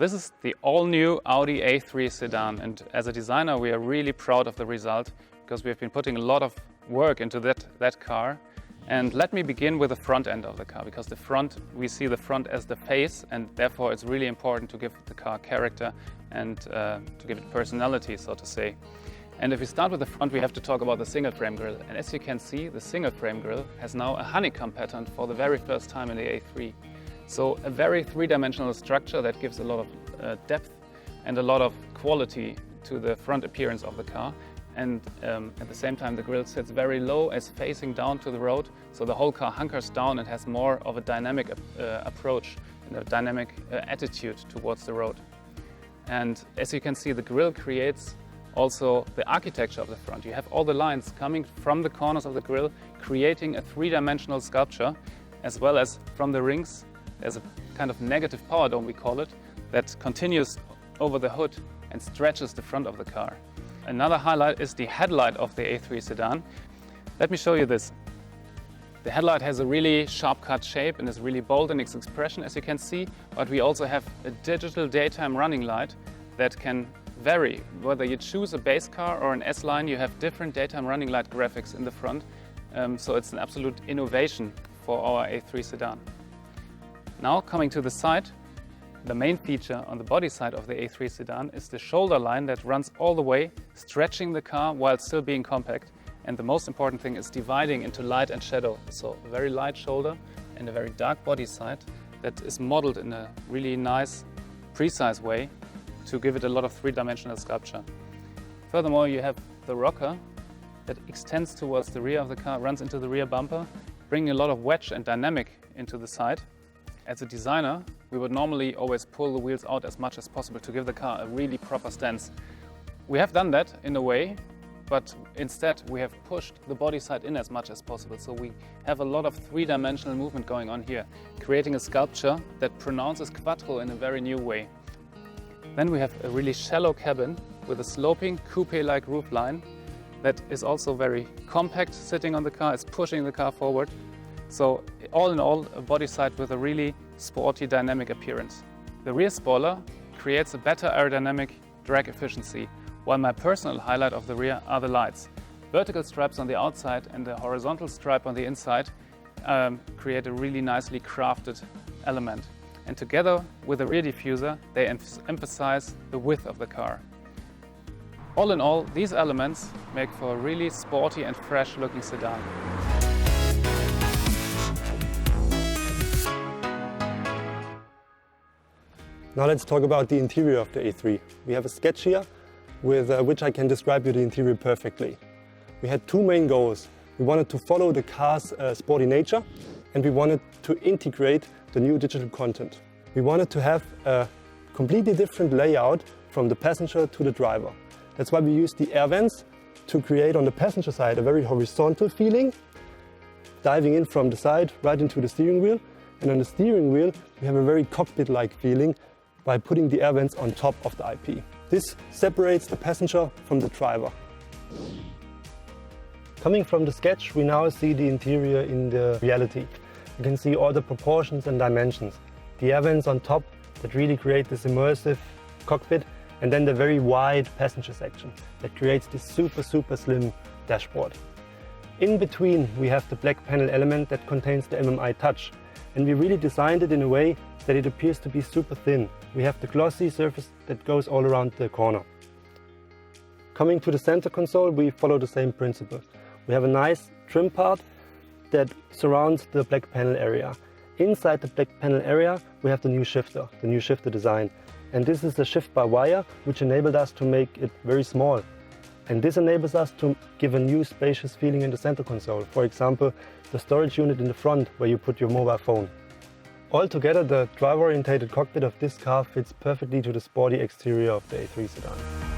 This is the all-new Audi A3 Sedan, and as a designer we are really proud of the result because we have been putting a lot of work into that car. And let me begin with the front end of the car, because we see the front as the face, and therefore it's really important to give the car character and to give it personality, so to say. And if we start with the front, we have to talk about the single frame grille. And as you can see, the single frame grille has now a honeycomb pattern for the very first time in the A3. So a very three-dimensional structure that gives a lot of depth and a lot of quality to the front appearance of the car. And at the same time, the grille sits very low as facing down to the road. So the whole car hunkers down and has more of a dynamic approach and a dynamic attitude towards the road. And as you can see, the grille creates also the architecture of the front. You have all the lines coming from the corners of the grille, creating a three-dimensional sculpture, as well as from the rings. There's a kind of negative power dome, we call it, that continues over the hood and stretches the front of the car. Another highlight is the headlight of the A3 Sedan. Let me show you this. The headlight has a really sharp-cut shape and is really bold in its expression, as you can see, but we also have a digital daytime running light that can vary. Whether you choose a base car or an S-Line, you have different daytime running light graphics in the front, so it's an absolute innovation for our A3 Sedan. Now coming to the side, the main feature on the body side of the A3 Sedan is the shoulder line that runs all the way, stretching the car while still being compact. And the most important thing is dividing into light and shadow. So a very light shoulder and a very dark body side that is modeled in a really nice, precise way to give it a lot of three-dimensional sculpture. Furthermore, you have the rocker that extends towards the rear of the car, runs into the rear bumper, bringing a lot of wedge and dynamic into the side. As a designer, we would normally always pull the wheels out as much as possible to give the car a really proper stance. We have done that in a way, but instead we have pushed the body side in as much as possible. So we have a lot of three-dimensional movement going on here, creating a sculpture that pronounces 𝗙𝗏𝗏 in a very new way. Then we have a really shallow cabin with a sloping coupe-like roofline that is also very compact sitting on the car. It's pushing the car forward. So all in all, a body side with a really sporty, dynamic appearance. The rear spoiler creates a better aerodynamic drag efficiency, while my personal highlight of the rear are the lights. Vertical stripes on the outside and the horizontal stripe on the inside create a really nicely crafted element. And together with the rear diffuser, they emphasize the width of the car. All in all, these elements make for a really sporty and fresh looking sedan. Now let's talk about the interior of the A3. We have a sketch here with which I can describe you the interior perfectly. We had two main goals. We wanted to follow the car's sporty nature, and we wanted to integrate the new digital content. We wanted to have a completely different layout from the passenger to the driver. That's why we used the air vents to create on the passenger side a very horizontal feeling, diving in from the side right into the steering wheel. And on the steering wheel we have a very cockpit-like feeling by putting the air vents on top of the IP. This separates the passenger from the driver. Coming from the sketch, we now see the interior in the reality. You can see all the proportions and dimensions. The air vents on top that really create this immersive cockpit, and then the very wide passenger section that creates this super slim dashboard. In between we have the black panel element that contains the MMI touch, and we really designed it in a way that it appears to be super thin. We have the glossy surface that goes all around the corner. Coming to the center console, we follow the same principle. We have a nice trim part that surrounds the black panel area. Inside the black panel area we have the new shifter design. And this is a shift-by-wire which enabled us to make it very small. And this enables us to give a new spacious feeling in the center console. For example, the storage unit in the front where you put your mobile phone. Altogether, the driver-oriented cockpit of this car fits perfectly to the sporty exterior of the A3 Sedan.